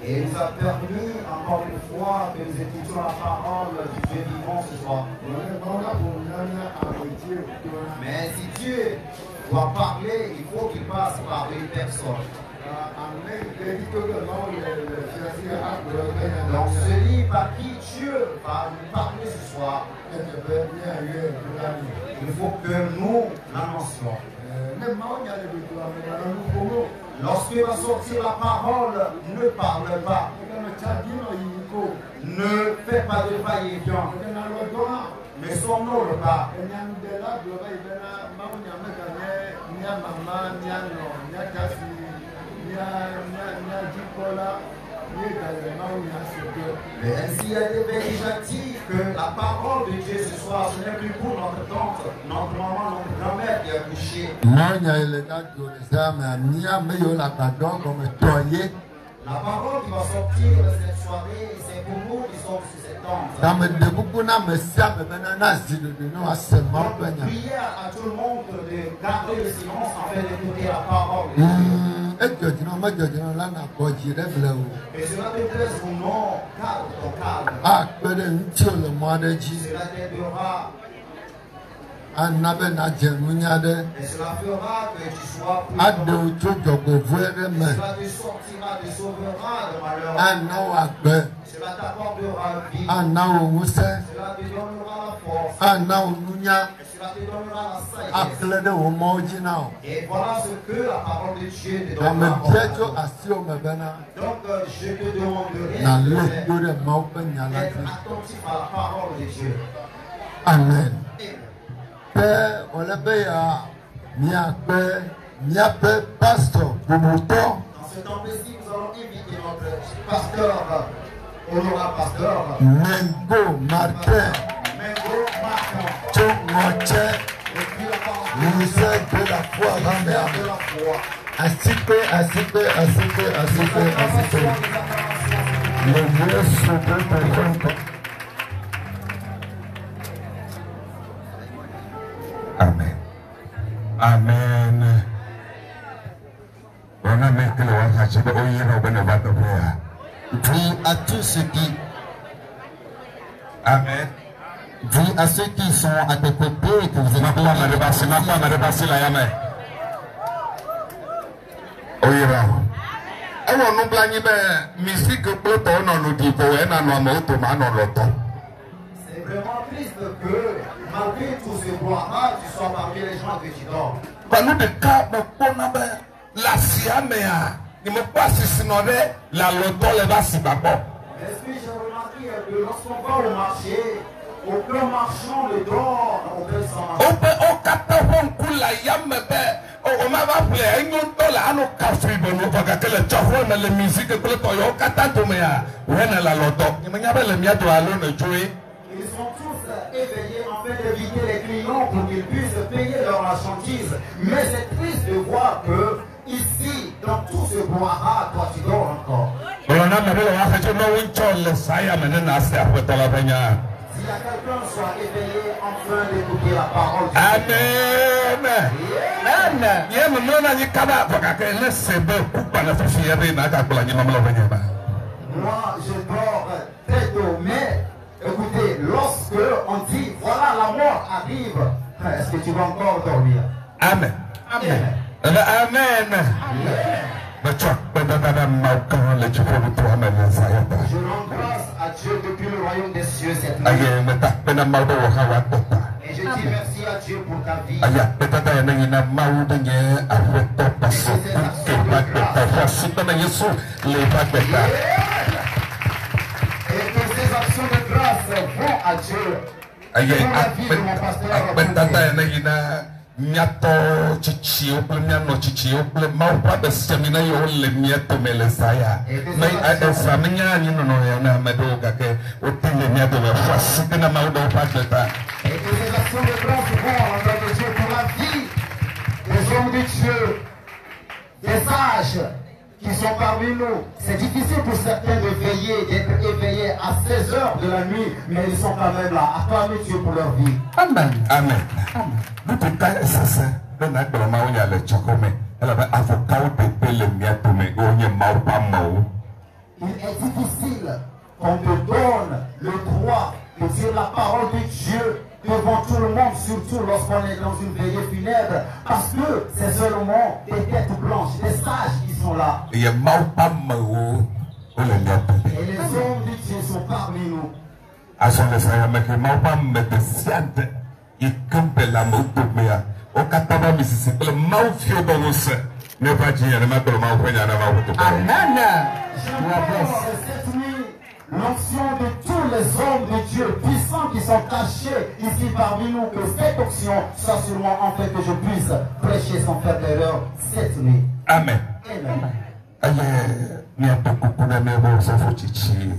Et il nous a permis encore une fois que nous écoutions la parole du Dieu vivant ce soir. Mais si Dieu doit parler, il faut qu'il passe par une personne. Donc celui par qui Dieu va nous parler ce soir, il faut que nous l'annoncions. Lorsque va sortir la parole, ne parle pas. Ne fais pas de va-et-vient. Ne somnole pas. Mais ainsi il a déjà dit que la parole de Dieu ce soir, ce n'est plus pour notre tante, notre maman, notre grand-mère qui a couché. La parole qui va sortir de cette soirée, c'est pour nous qui sommes sur cette tente. Donc, priez à tout le monde de garder le silence afin d'écouter la parole. Et cela te plaise ou non, calme ton calme. Cela t'aidera Et cela fera que tu sois plus cela te sortira, te sauvera de malheur. Cela t'apportera vie. Cela te donnera la force. Cela te donnera la sagesse. Et voilà ce que la parole de Dieu te donnera. Donc je te demanderai d'être attentif à la parole de Dieu. Amen. Père, on l'a payé à pasteur pour mon temps. Dans ce temps-ci, nous allons inviter notre pasteur, honorable pasteur. Mengo Martin. Ministère de la foi. Assipé. Le vieux souper. Amen. Amen. On a mis que le wasachi de Oyeno Benevato. Dis à tous ceux qui. Amen. Dis à ceux qui sont à tes côtés que vous êtes pas la yame. Oyeno. Alors nous blaguons musique pour toi non nous dit pour un an moto manon loto. C'est vraiment triste que malgré tous ces bois-là, tu sois parmi les gens que tu dors. Quand nous de cas la siamea, il me passe sinon la loto le va si babo. Est-ce que j'ai remarqué que lorsqu'on va au marché, aucun marchand ne dort au bel sans marché. On peut au catapon kula yambe. On m'a appelé un dollar à nos cafés de nous parce que le chauffeur de la musique que le toyo katatomea. Où est la loto? Il m'a appelé le mien de l'allon de jouer. Ils sont tous éveillés en fait d'éviter les clients pour qu'ils puissent payer leur marchandise. Mais c'est triste de voir que ici, dans tout ce bois-là, toi tu dors encore. On a même le fait que nous on chole ça y a maintenant assez à faire la peña. S'il y a quelqu'un soit éveillé enfin d'écouter la parole de Amen. Amen. Yé me non ani kada parce que le sebe coupa na fifiere na ka kula ni mamlo peña ba. Moi, je dors très tôt, mais écoutez, lorsque on dit voilà la mort arrive, est-ce que tu vas encore dormir? Amen. Amen. Amen. Je rends grâce à Dieu depuis le royaume des cieux cette nuit. Et je dis merci à Dieu pour ta vie. Et que ces actions de grâce vont à Dieu. Pour la vie de mon pasteur. Miato chichi ople miano chichi ople mau pada stamina yo le miato melesaya mai esa menya ni no ya na medo kake otile miato va fasite na mau do patleta. Et que ces actions de grâce vont en nom de Dieu pour la vie des hommes de Dieu, des sages qui sont parmi nous. C'est difficile pour certains de veiller, d'être éveillés à 16 heures de la nuit, mais ils sont quand même là, acclamer Dieu pour leur vie. Amen. Amen. Nous te caillons ça. Le n'a pas mal y a le chocomé. Elle avait avocat de pelle miato mais on y mau pas mau. Il est difficile qu'on te donne le droit de dire la parole de Dieu devant tout le monde, surtout lorsqu'on est dans une veillée funèbre, parce que c'est seulement des têtes blanches, des sages qui sont là. Il y a mau pas mau. Et les hommes de Dieu sont parmi nous. À son essai, mais que mau pas me descende. Il campe la moto mea. Au Cataba Mississippi, le mau fio bonus. Ne pas dire, ne m'a pas le mau fait à la moto. Amen. Cette nuit, l'onction de tous les hommes de Dieu puissants qui sont cachés ici parmi nous, que cette onction soit sur moi en fait que je puisse prêcher sans faire d'erreur cette nuit. Amen. Amen. Allez, il y a beaucoup de membres qui sont chichi.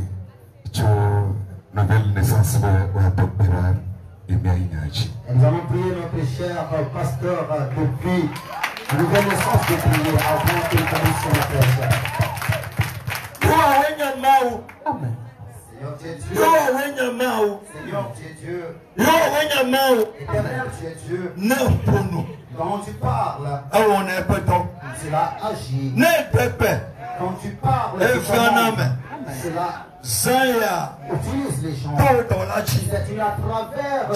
Tu nouvelle naissance de Wapopera et Miaïnachi. Nous allons prier notre cher pasteur depuis la nouvelle naissance de prier avant qu'il commence son prêche. Amen. Seigneur tu es Dieu. Seigneur tu es Dieu. Éternel tu es Dieu. Quand tu parles, cela agit. Quand tu parles, cela utilise les gens. C'est à travers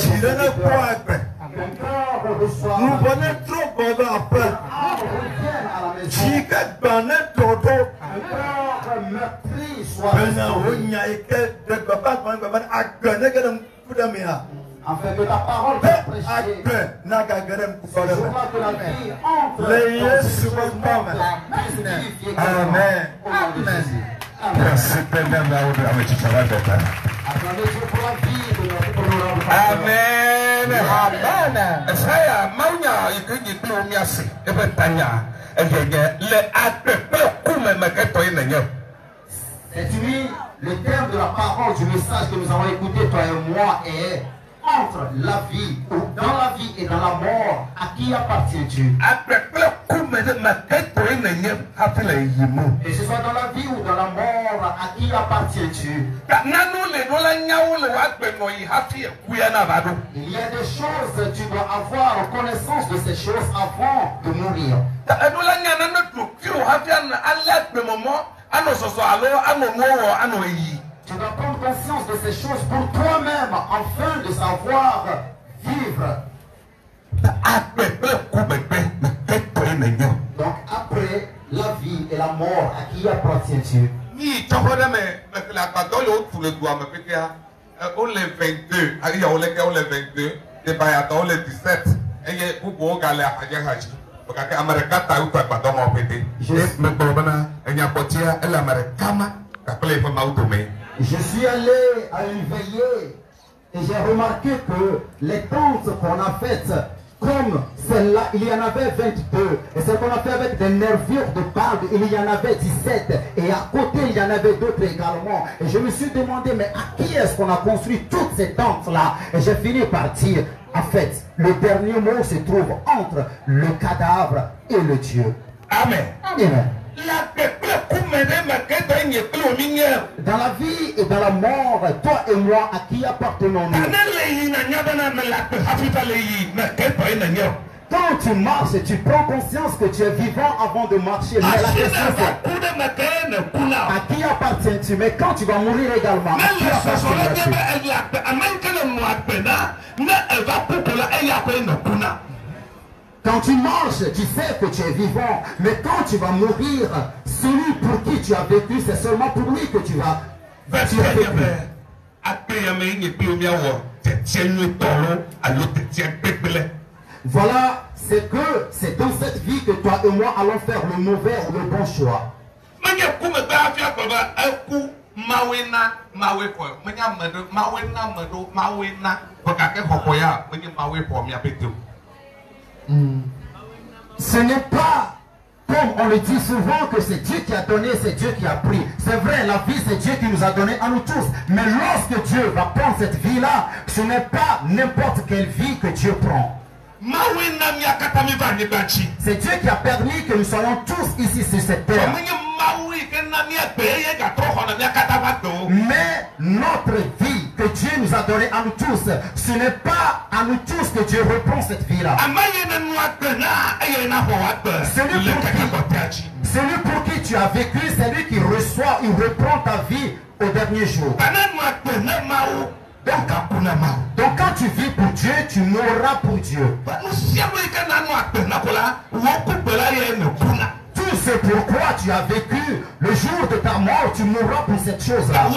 quelqu'un reçoive. Nous venons trop bon après. On revient à la maison. Chica banane toto. Un cœur meurtri soit Bena restauré. wonya ike de baba baba agane gadam kudamia. Afin que ta parole soit prêchée. Agbe na gagadam Ce kudamia. jour-là que la vie entre Le Yesu dans ce Amen. Amen. Au nom de Jésus. Amen. Merci Père Daoud ametufarajata. Acclamez Dieu pour la vie de notre honorable pasteur. Amen. Amen. Saya maunya ikinyi klo miasi ebe tanya egege le apepe kume meketo inenye. Cette nuit, le terme de la parole du message que nous avons écouté, toi et moi, est entre la vie, ou dans la vie et dans la mort, à qui appartiens-tu? Apepe kume de meketo inenye hafile yimu. Et ce soit dans la vie ou dans la mort, à qui appartiens-tu? Nanu le dola nyawo le wakbe no yi hafi kuya na bado. Il y a des choses, tu dois avoir connaissance de ces choses avant de mourir. Dola nyana no tu kiro hafi an alakbe momo ano soso alo ano nowo ano yi. Tu dois prendre conscience de ces choses pour toi-même, afin de savoir vivre. Donc après la vie et la mort, à qui appartiens-tu? Ni tɔgɔ me la gbadɔ le wotu le dua me pekea wole 22 ayi wole ke wole 22 debayatɔ wole 17 eye bubuwo gale ahadze hadzi gake ame ɖeka ta wotu agbadɔ ma wo pete megblɔ bena enyakpɔtia ele ame ɖeka ma gakple eƒe mawu dome. Je suis allé à une veillée et j'ai remarqué que les tentes qu'on a faites, comme celle-là, il y en avait 22. Et celle qu'on a fait avec des nervures de barbe, il y en avait 17. Et à côté, il y en avait d'autres également. Et je me suis demandé, mais à qui est-ce qu'on a construit toutes ces tentes-là? Et j'ai fini par dire, en fait, le dernier mot se trouve entre le cadavre et le Dieu. Amen. Amen. Dans la vie et dans la mort, toi et moi, à qui appartenons-nous? Quand tu marches, tu prends conscience que tu es vivant avant de marcher. Mais la question c'est, à qui appartiens-tu? Mais quand tu vas mourir également, à qui appartiens-tu? Quand tu marches, tu sais que tu es vivant. Mais quand tu vas mourir, celui pour qui tu as vécu, c'est seulement pour lui que tu vas. Tu as vécu. Voilà, c'est dans cette vie que toi et moi allons faire le mauvais ou le bon choix. Ce n'est pas, comme on le dit souvent, que c'est Dieu qui a donné, c'est Dieu qui a pris. C'est vrai, la vie, c'est Dieu qui nous a donné à nous tous. Mais lorsque Dieu va prendre cette vie-là, ce n'est pas n'importe quelle vie que Dieu prend. C'est Dieu qui a permis que nous soyons tous ici sur cette terre. Mais notre vie que Dieu nous a donnée à nous tous, ce n'est pas à nous tous que Dieu reprend cette vie-là. Celui pour qui tu as vécu, c'est lui qui reçoit, il reprend ta vie au dernier jour. Donc quand tu vis pour Dieu, tu mourras pour Dieu. Tout ce pourquoi tu as vécu, le jour de ta mort, tu mourras pour cette chose-là.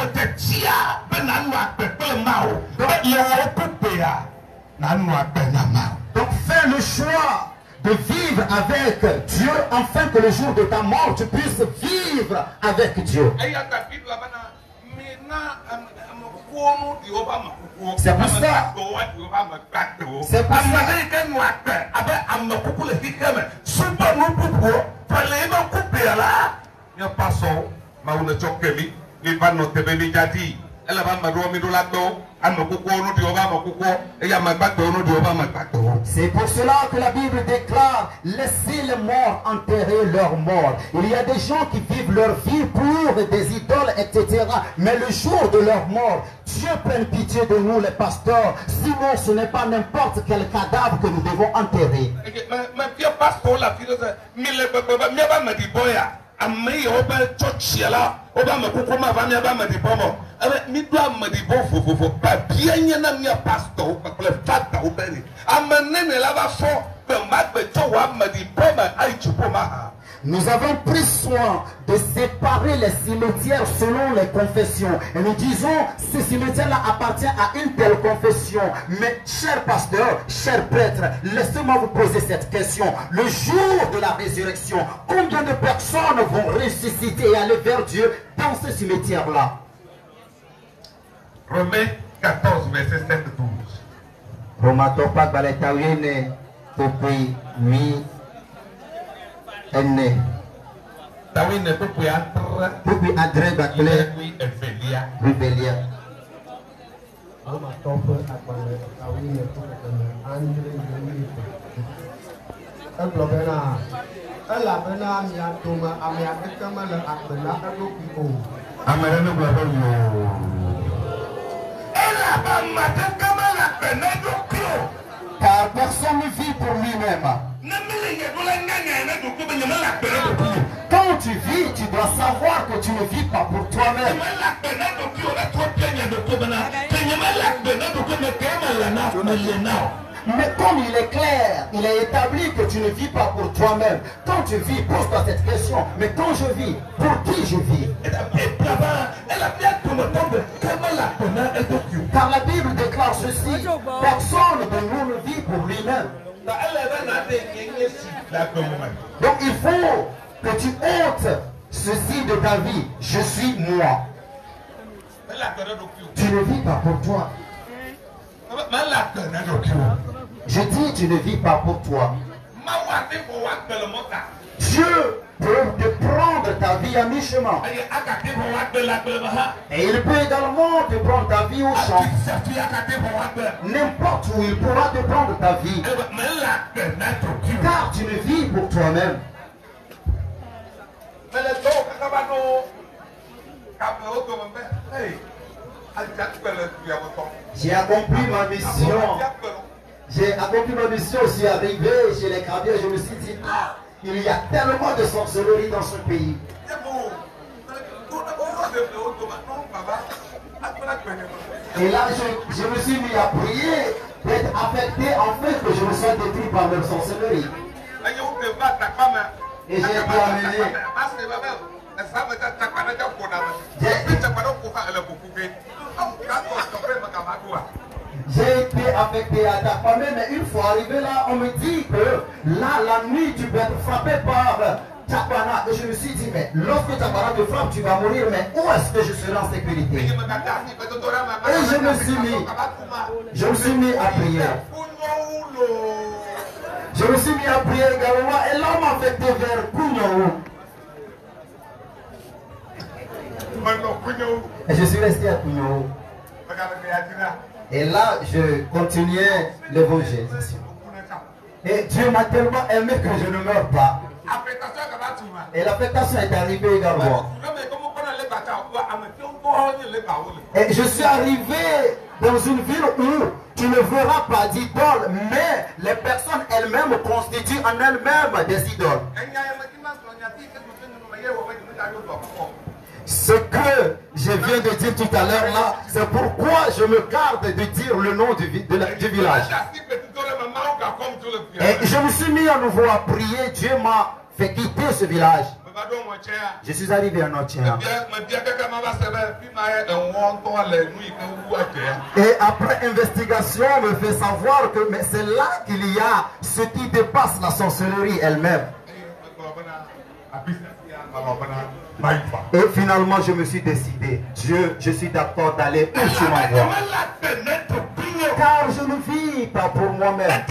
Donc fais le choix de vivre avec Dieu, afin que le jour de ta mort, tu puisses vivre avec Dieu. C'est pour ça. C'est pour C'est pour cela que la Bible déclare: laissez les morts enterrer leurs morts. Il y a des gens qui vivent leur vie pour des idoles, etc. Mais le jour de leur mort, Dieu prenne pitié de nous les pasteurs. Sinon ce n'est pas n'importe quel cadavre que nous devons enterrer. Amei oba chochiela oba makukuma vamia ba madibomo mi do amadibo fofofo ba bianya na mi pastor ba kle fata obeni amanene la ba fo be magbe to wa madiboma ai chupoma. Nous avons pris soin de séparer les cimetières selon les confessions. Et nous disons, ce cimetière-là appartient à une telle confession. Mais, cher pasteur, cher prêtre, laissez-moi vous poser cette question. Le jour de la résurrection, combien de personnes vont ressusciter et aller vers Dieu dans ce cimetière-là? Romains 14, verset 7-12. Romains 14, verset 7-12. Enne. Tawi ne pupi atra. Pupi adre bakle. Evelia. Rivelia. Ama topo akwane tawi ne pupi andre yuri. Eblobena. Ela bena mi atoma ami akama le akbena adokipo. Amere no blabo yo. Ela ba matakama la akbena adokio. Car personne ne vit pour lui-même. Quand tu vis, tu dois savoir que tu ne vis pas pour toi-même. Mais comme il est clair, il est établi que tu ne vis pas pour toi-même. Quand tu vis, pose-toi cette question. Mais quand je vis, pour qui je vis? Car la Bible déclare ceci. Personne de nous ne vit pour lui-même. Donc il faut que tu ôtes ceci de ta vie. Je suis moi. Tu ne vis pas pour toi. Je dis tu ne vis pas pour toi. Dieu peut te prendre ta vie à mi-chemin. Et il peut également te prendre ta vie au champ. N'importe où il pourra te prendre ta vie. Car tu ne vis pour toi-même. J'ai accompli ma mission. J'ai accompli ma mission, je suis arrivé chez les Crabiers, je me suis dit, ah, il y a tellement de sorcellerie dans ce pays. Et là, je me suis mis à prier d'être affecté en fait que je me sois détruit par leur sorcellerie. Et j'ai été amené. J'ai été affecté à Takpamé, mais une fois arrivé là, on me dit que là, la nuit, tu peux être frappé par Takpana. Et je me suis dit, mais lorsque Takpana te frappe, tu vas mourir, mais où est-ce que je serai en sécurité? Et je me suis mis à prier. Je me suis mis à prier également, et là, on m'a affecté vers Kounyaou. Et je suis resté à Kounyaou. Et là, je continuais l'évangélisation. Et Dieu m'a tellement aimé que je ne meurs pas. Et l'affectation est arrivée également. Et je suis arrivé dans une ville où tu ne verras pas d'idoles, mais les personnes elles-mêmes constituent en elles-mêmes des idoles. Ce que je viens de dire tout à l'heure là, c'est pourquoi je me garde de dire le nom du village. Et je me suis mis à nouveau à prier. Dieu m'a fait quitter ce village. Je suis arrivé à Notiens. Et après investigation, on me fait savoir que c'est là qu'il y a ce qui dépasse la sorcellerie elle-même. Et finalement, je me suis décidé. Dieu, je suis d'accord d'aller où tu m'envoies. Car je ne vis pas pour moi-même.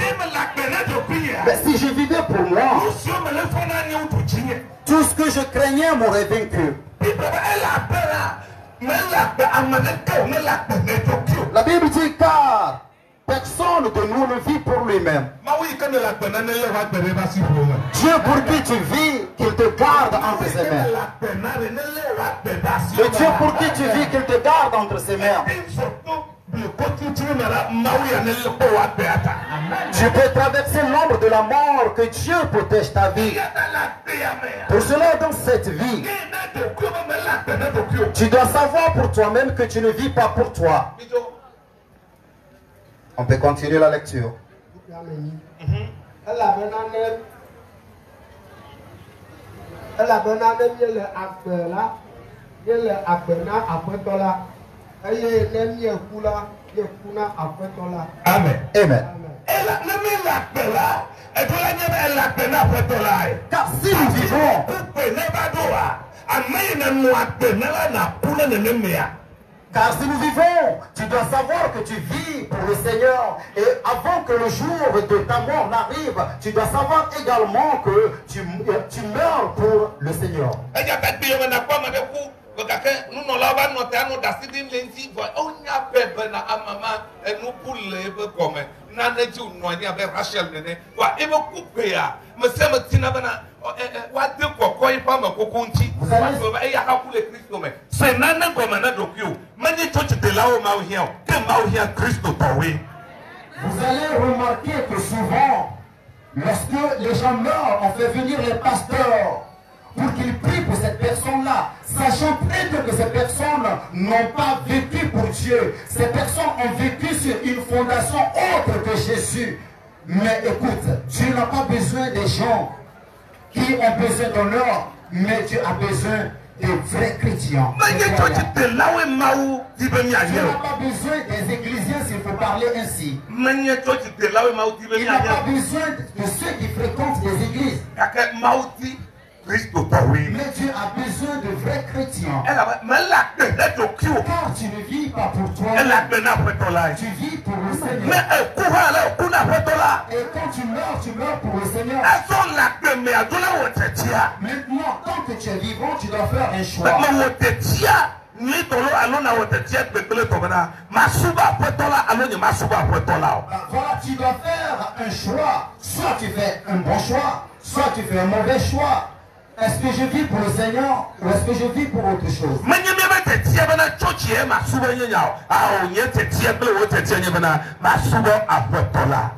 Mais si je vivais pour moi, tout ce que je craignais m'aurait vaincu. La Bible dit car personne de nous ne vit pour lui-même. Dieu pour qui tu vis, qu'il te garde entre ses mains. Le Dieu pour qui tu vis, qu'il te garde entre ses mains. Dieu Tu peux traverser l'ombre de la mort, que Dieu protège ta vie. Pour cela, dans cette vie, tu dois savoir pour toi-même que tu ne vis pas pour toi. On peut continuer la lecture. Amen. Amen. Car si nous vivons, car si nous vivons, tu dois savoir que tu vis pour le Seigneur. Et avant que le jour de ta mort n'arrive, tu dois savoir également que tu meurs pour le Seigneur. Vous allez remarquer que souvent, lorsque les gens meurent, on fait venir les pasteurs pour qu'ils prient pour cette personne-là, sachant très bien que ces personnes n'ont pas vécu pour Dieu. Ces personnes ont vécu sur une fondation autre que Jésus. Mais écoute, Dieu n'a pas besoin des gens qui ont besoin d'honneur, mais Dieu a besoin des vrais chrétiens. Dieu n'a pas besoin des ecclésiens s'il faut parler ainsi. Il n'a pas besoin de ceux qui fréquentent des églises. Mais Dieu a besoin de vrais chrétiens. Car tu ne vis pas pour toi. Tu vis pour le Seigneur. Et quand tu meurs pour le Seigneur. Maintenant, tant que tu es vivant, tu dois faire un choix. Voilà, tu dois faire un choix. Soit tu fais un bon choix, soit tu fais un mauvais choix. Est-ce que je vis pour le Seigneur ou est-ce que je vis pour autre chose?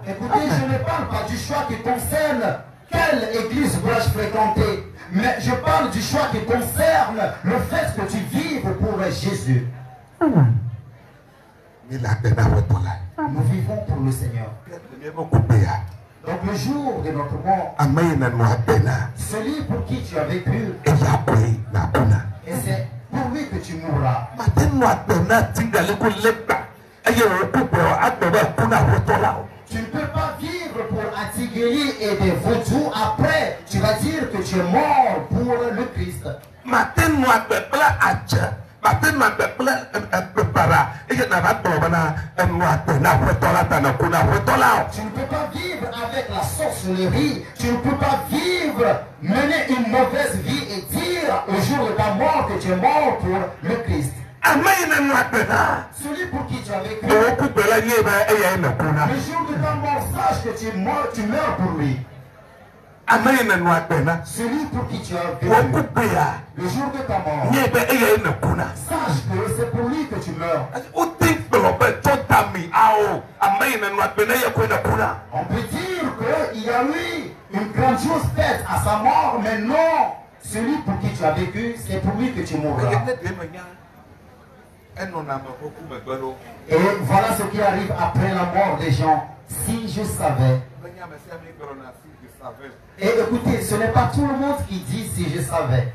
Écoutez, je ne parle pas du choix qui concerne quelle église dois-je fréquenter, mais je parle du choix qui concerne le fait que tu vives pour Jésus. Nous vivons pour le Seigneur. Donc le jour de notre mort, celui pour qui tu as vécu, et c'est pour lui que tu mourras. Tu ne peux pas vivre pour Atigéry et des vautours. Après, tu vas dire que tu es mort pour le Christ. Tu ne peux pas vivre avec la sorcellerie. Tu ne peux pas vivre, mener une mauvaise vie et dire au jour de ta mort que tu es mort pour le Christ. Celui pour qui tu as vécu, le jour de ta mort, sache que tu meurs pour lui. Celui pour qui tu as vécu, le jour de ta mort, sache que c'est pour lui que tu meurs. On peut dire qu'il y a eu une grandiose fête à sa mort, mais non, celui pour qui tu as vécu, c'est pour lui que tu mourras. Et voilà ce qui arrive après la mort des gens. Si je savais. Et écoutez, ce n'est pas tout le monde qui dit si je savais.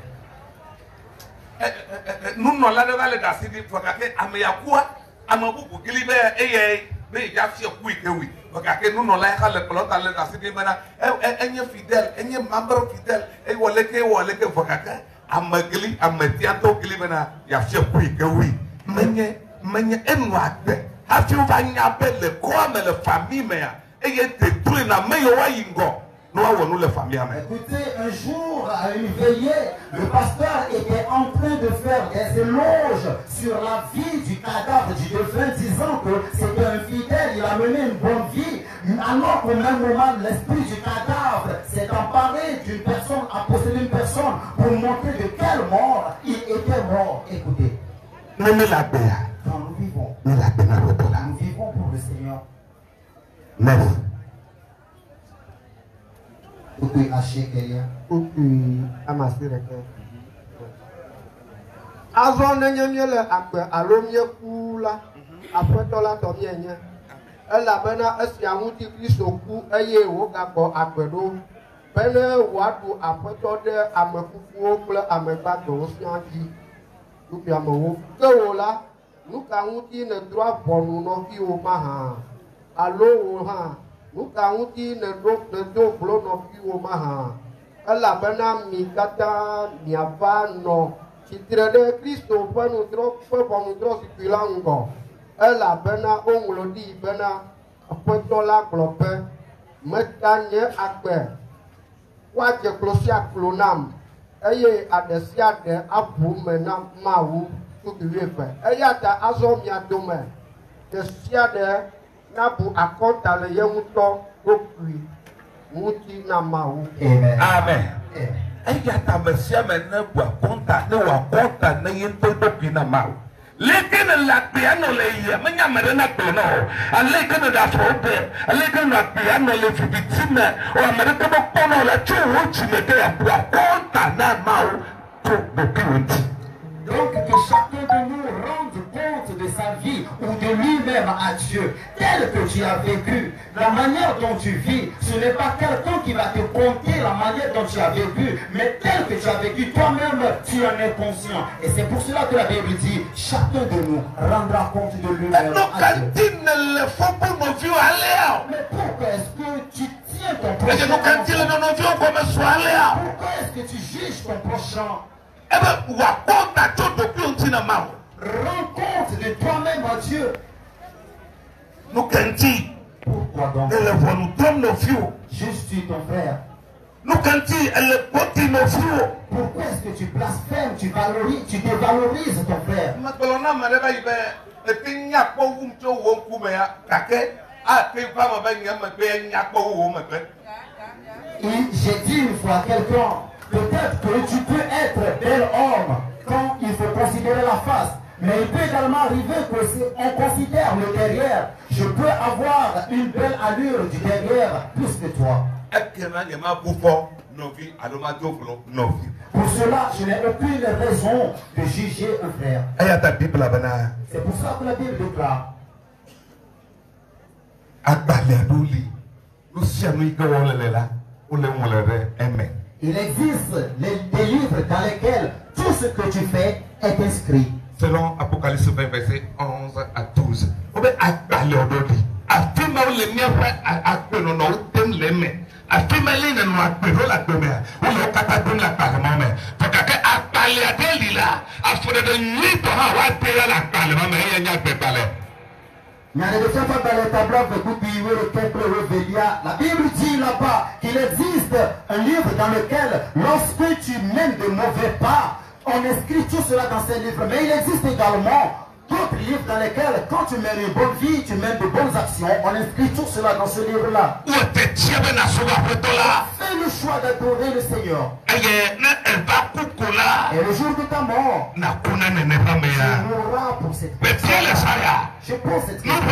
Écoutez, un jour, à une veillée, le pasteur était en train de faire des éloges sur la vie du cadavre du défunt, disant que c'était un fidèle, il a mené une bonne vie, alors qu'au même moment, l'esprit du cadavre s'est emparé d'une personne, a possédé une personne pour montrer de quelle mort il était mort. Écoutez, quand nous vivons pour le Seigneur. 9. Ukui Ashekeria. Ukui Amasireke. Azon Nanyamiele Akwe Alomie Kula. Apetola Tomienye. Elabena Esiamuti Kristoku Eye Wogako Akwedo. Pene Wadu Apetode Amekufu Kule Amebado Sianji. Upi Amowo. Kewola. Nuka Uti ne droit bonu no fi o maha. Alo ha. Nuka Uti ne do blo no fi o maha. Elabena mikata miava no. Chitrede Kristo penu dro pe bonu dro sipilango. Elabena onglodi bena apetola glope. Metanye akbe. Waje klosia klonam. Eye adesia de abu menam mawu. Eyata azomia dome. Desia de nabu akonta le yemuto okui. Muti na mau. Amen. Eyata mesia menebu akonta ne wakonta ne yento doki na mau. Lekene la piano le ye menya merena tono. Alekene da sobe. Alekene la piano le fibitime. O amerika bo kono la chuo chimete ya akonta na mau to doki wonti. Donc que chacun de nous rende compte de sa vie ou de lui-même à Dieu, tel que tu as vécu, la manière dont tu vis, ce n'est pas quelqu'un qui va te compter la manière dont tu as vécu, mais tel que tu as vécu toi-même, tu en es conscient. Et c'est pour cela que la Bible dit, chacun de nous rendra compte de lui-même à Dieu. Mais pourquoi est-ce que tu tiens ton prochain? Pourquoi est-ce que tu juges ton prochain? Rends compte de toi-même à Dieu. Pourquoi donc? Juste tu ton frère. Pourquoi est-ce que tu blasphèmes, tu dévalorises ton frère? J'ai dit une fois à quelqu'un, peut-être que tu peux être bel homme quand il faut considérer la face. Mais il peut également arriver qu'on considère le derrière. Je peux avoir une belle allure du derrière plus que toi. Pour cela, je n'ai aucune raison de juger un frère. C'est pour ça que la Bible déclare. Il existe des livres dans lesquels tout ce que tu fais est inscrit. Selon Apocalypse 20, verset 11 à 12. La Bible dit là-bas qu'il existe un livre dans lequel, lorsque tu mènes de mauvais pas, on inscrit tout cela dans ces livres. Mais il existe également d'autres livres dans lesquels, quand tu mènes une bonne vie, tu mènes de bonnes actions, on inscrit tout cela dans ce livre-là. Fais le choix d'adorer le Seigneur. Et le jour de ta mort, tu mourras pour cette question. Je pose cette question.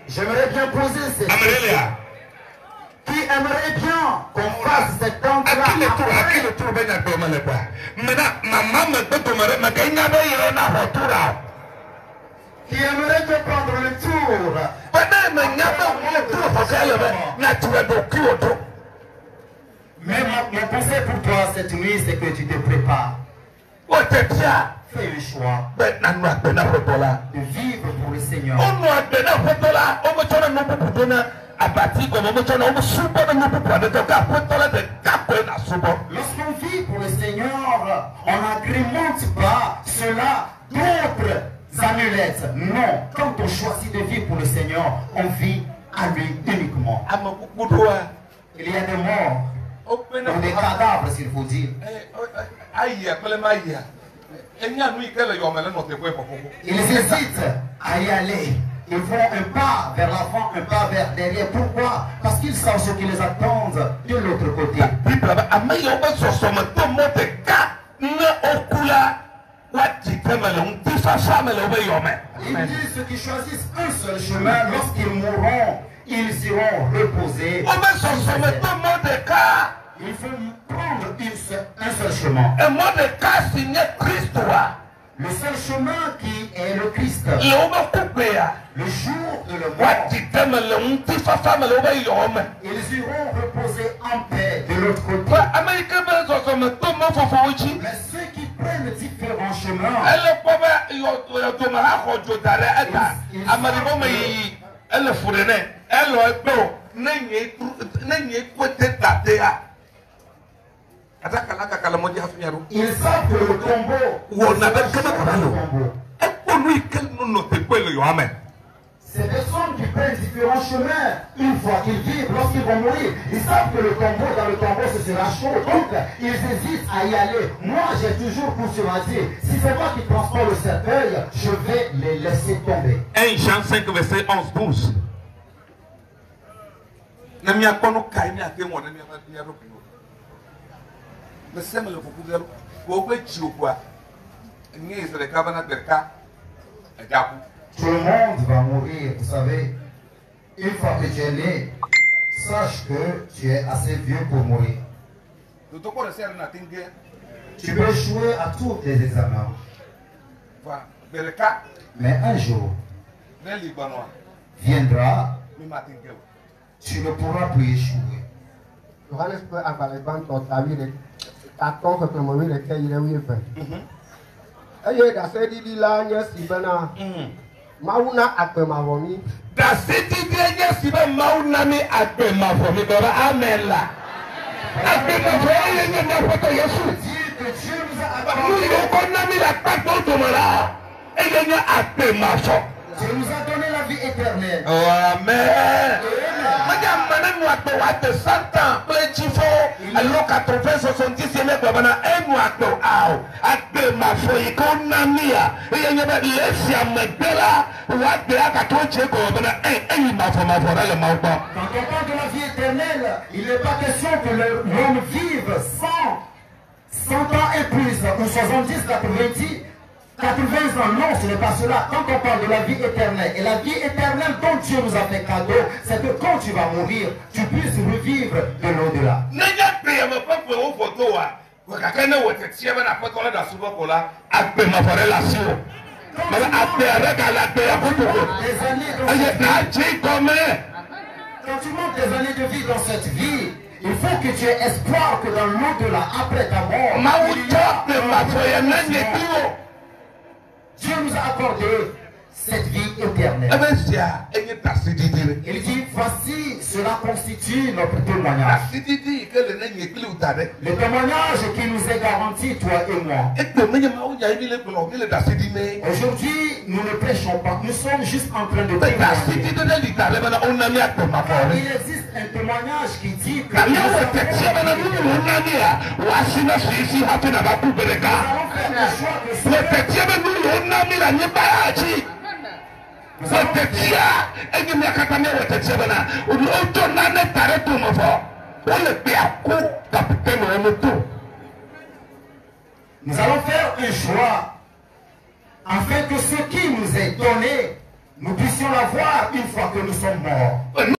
J'aimerais bien poser cette question. Qui aimerait bien qu'on fasse cette danse-là? Qui aimerait bien prendre le tour? Mais mon conseil pour toi cette nuit, c'est que tu te prépares. Fais le choix de vivre pour le Seigneur. Lorsqu'on vit pour le Seigneur, on n'agrémente pas cela d'autres amulettes. Non, quand on choisit de vivre pour le Seigneur, on vit à lui uniquement. Il y a des morts, ou des cadavres s'il faut dire. Ils hésitent à y aller. Ils font un pas vers l'avant, un pas vers derrière. Pourquoi? Parce qu'ils savent ce qui les attend de l'autre côté. Ils disent ceux qui choisissent un seul chemin, lorsqu'ils mourront, ils iront reposer. Il faut prendre un seul chemin. Le seul chemin qui est le Christ. Le jour de le mort, ils iront reposer en paix de l'autre côté. Mais ceux qui prennent différents chemins, ils savent que le tombeau, ces personnes qui prennent différents chemins, une fois qu'ils vivent, lorsqu'ils vont mourir, ils savent que le tombeau, dans le tombeau, ce sera chaud. Donc, ils hésitent à y aller. Moi, j'ai toujours dit, si c'est moi qui transporte le cercueil, je vais les laisser tomber. 1 Jean 5, verset 11-12. Tout le monde va mourir, vous savez. Une fois que tu es né, sache que tu es assez vieux pour mourir. Tu peux échouer à tous tes examens. Mais un jour viendra, tu ne pourras plus échouer. Mauna akpemavomi. Dieu nous a donné la vie éternelle. Oh, amen. Quand on parle de la vie éternelle, il n'est pas question que l'homme vive 100 ans et plus, ou 70, 80 ans. Non, ce n'est pas cela. Quand on parle de la vie éternelle, et la vie éternelle dont Dieu nous a fait cadeau, c'est que quand tu vas mourir, tu puisses revivre de l'au-delà. Quand tu manques des années de vie dans cette vie, il faut que tu aies espoir que dans l'au-delà, après ta mort, Dieu nous a accordé cette vie éternelle. Il dit, voici, cela constitue notre témoignage. Le témoignage qui nous est garanti, toi et moi. Aujourd'hui, nous ne prêchons pas, nous sommes juste en train de témoigner. Il existe un témoignage qui dit que nous allons faire le choix de nous allons faire un choix afin que ce qui nous est donné, nous puissions l'avoir une fois que nous sommes morts.